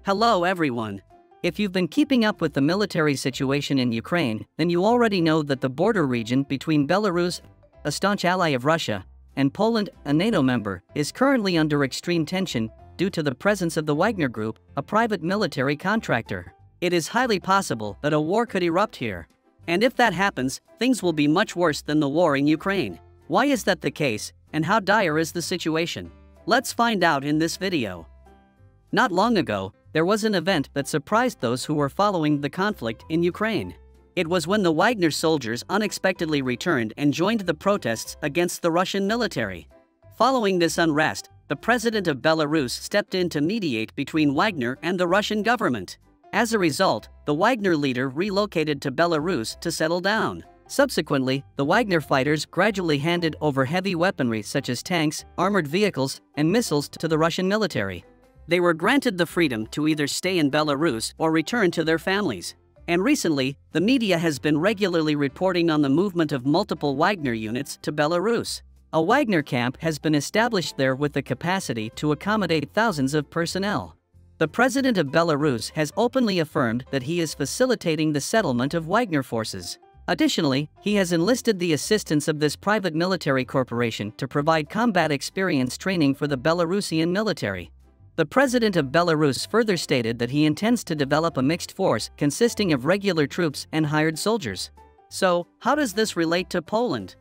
Hello everyone. If you've been keeping up with the military situation in Ukraine, then you already know that the border region between Belarus, a staunch ally of Russia, and Poland, a NATO member, is currently under extreme tension due to the presence of the Wagner Group, a private military contractor. It is highly possible that a war could erupt here. And if that happens, things will be much worse than the war in Ukraine. Why is that the case, and how dire is the situation? Let's find out in this video. Not long ago, there was an event that surprised those who were following the conflict in Ukraine. It was when the Wagner soldiers unexpectedly returned and joined the protests against the Russian military. Following this unrest, the president of Belarus stepped in to mediate between Wagner and the Russian government. As a result, the Wagner leader relocated to Belarus to settle down. Subsequently, the Wagner fighters gradually handed over heavy weaponry such as tanks, armored vehicles, and missiles to the Russian military. They were granted the freedom to either stay in Belarus or return to their families. And recently, the media has been regularly reporting on the movement of multiple Wagner units to Belarus. A Wagner camp has been established there with the capacity to accommodate thousands of personnel. The president of Belarus has openly affirmed that he is facilitating the settlement of Wagner forces. Additionally, he has enlisted the assistance of this private military corporation to provide combat experience training for the Belarusian military. The president of Belarus further stated that he intends to develop a mixed force consisting of regular troops and hired soldiers. So, how does this relate to Poland?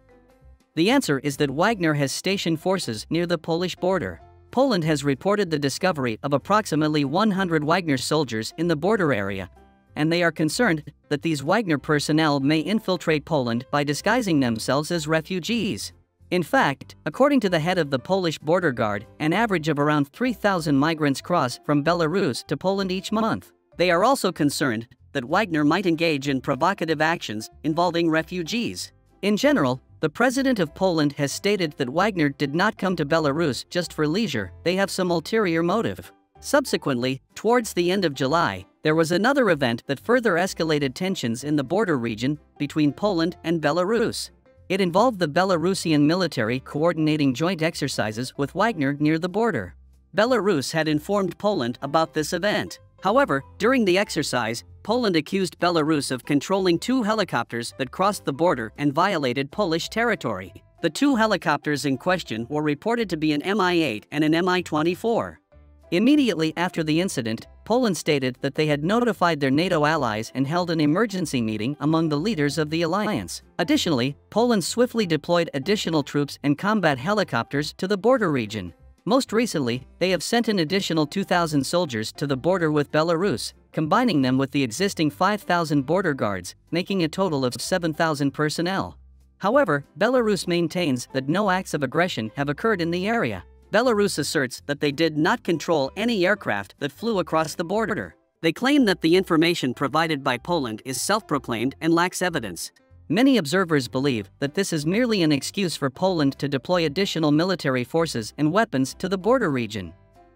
The answer is that Wagner has stationed forces near the Polish border. Poland has reported the discovery of approximately 100 Wagner soldiers in the border area, and they are concerned that these Wagner personnel may infiltrate Poland by disguising themselves as refugees. In fact, according to the head of the Polish border guard, an average of around 3,000 migrants cross from Belarus to Poland each month. They are also concerned that Wagner might engage in provocative actions involving refugees. In general, the president of Poland has stated that Wagner did not come to Belarus just for leisure, they have some ulterior motive. Subsequently, towards the end of July, there was another event that further escalated tensions in the border region between Poland and Belarus. It involved the Belarusian military coordinating joint exercises with Wagner near the border. Belarus had informed Poland about this event. However, during the exercise, Poland accused Belarus of controlling 2 helicopters that crossed the border and violated Polish territory. The 2 helicopters in question were reported to be an Mi-8 and an Mi-24. Immediately after the incident, Poland stated that they had notified their NATO allies and held an emergency meeting among the leaders of the alliance. Additionally, Poland swiftly deployed additional troops and combat helicopters to the border region. Most recently, they have sent an additional 2,000 soldiers to the border with Belarus, combining them with the existing 5,000 border guards, making a total of 7,000 personnel. However, Belarus maintains that no acts of aggression have occurred in the area. Belarus asserts that they did not control any aircraft that flew across the border. They claim that the information provided by Poland is self-proclaimed and lacks evidence. Many observers believe that this is merely an excuse for Poland to deploy additional military forces and weapons to the border region.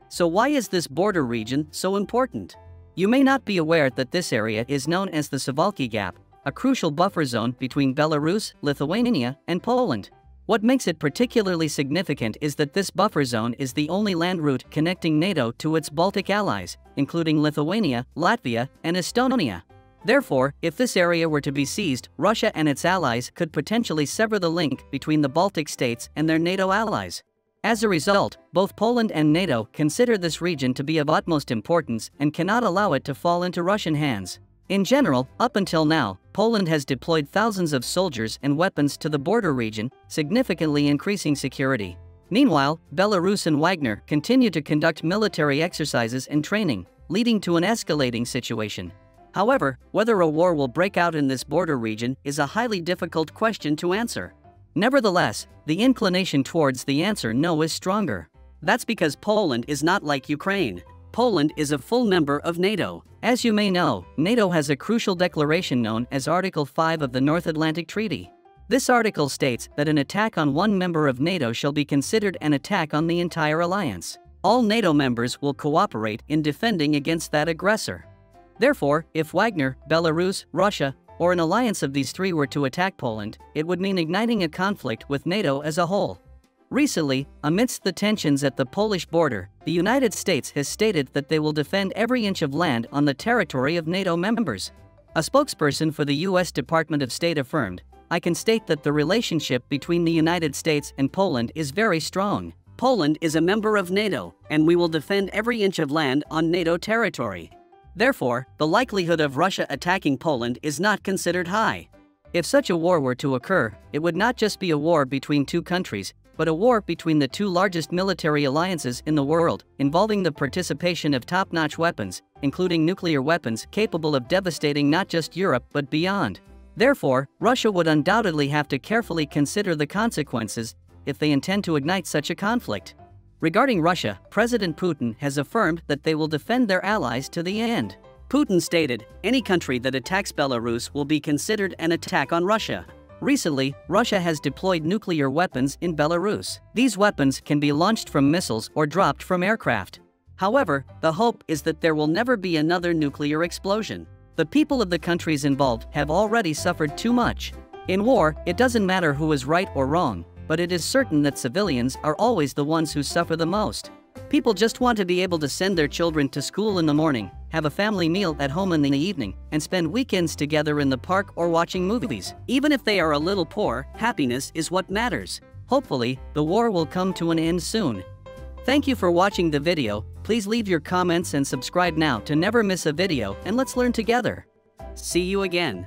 So why is this border region so important? You may not be aware that this area is known as the Suwałki Gap, a crucial buffer zone between Belarus, Lithuania, and Poland. What makes it particularly significant is that this buffer zone is the only land route connecting NATO to its Baltic allies, including Lithuania, Latvia, and Estonia. Therefore, if this area were to be seized, Russia and its allies could potentially sever the link between the Baltic states and their NATO allies. As a result, both Poland and NATO consider this region to be of utmost importance and cannot allow it to fall into Russian hands. In general, up until now, Poland has deployed thousands of soldiers and weapons to the border region, significantly increasing security. Meanwhile, Belarus and Wagner continue to conduct military exercises and training, leading to an escalating situation. However, whether a war will break out in this border region is a highly difficult question to answer. Nevertheless, the inclination towards the answer no is stronger. That's because Poland is not like Ukraine. Poland is a full member of NATO. As you may know, NATO has a crucial declaration known as Article 5 of the North Atlantic Treaty. This article states that an attack on one member of NATO shall be considered an attack on the entire alliance. All NATO members will cooperate in defending against that aggressor. Therefore, if Wagner, Belarus, Russia, or an alliance of these 3 were to attack Poland, it would mean igniting a conflict with NATO as a whole. Recently, amidst the tensions at the Polish border, the United States has stated that they will defend every inch of land on the territory of NATO members. A spokesperson for the U.S. Department of State affirmed, "I can state that the relationship between the United States and Poland is very strong. Poland is a member of NATO, and we will defend every inch of land on NATO territory. Therefore, the likelihood of Russia attacking Poland is not considered high." If such a war were to occur, it would not just be a war between two countries, but a war between the two largest military alliances in the world, involving the participation of top-notch weapons, including nuclear weapons capable of devastating not just Europe but beyond. Therefore, Russia would undoubtedly have to carefully consider the consequences if they intend to ignite such a conflict. Regarding Russia, President Putin has affirmed that they will defend their allies to the end. Putin stated, "Any country that attacks Belarus will be considered an attack on Russia." Recently, Russia has deployed nuclear weapons in Belarus. These weapons can be launched from missiles or dropped from aircraft. However, the hope is that there will never be another nuclear explosion. The people of the countries involved have already suffered too much. In war, it doesn't matter who is right or wrong, but it is certain that civilians are always the ones who suffer the most. People just want to be able to send their children to school in the morning, have a family meal at home in the evening, and spend weekends together in the park or watching movies. Even if they are a little poor, happiness is what matters. Hopefully, the war will come to an end soon. Thank you for watching the video. Please leave your comments and subscribe now to never miss a video, and let's learn together. See you again.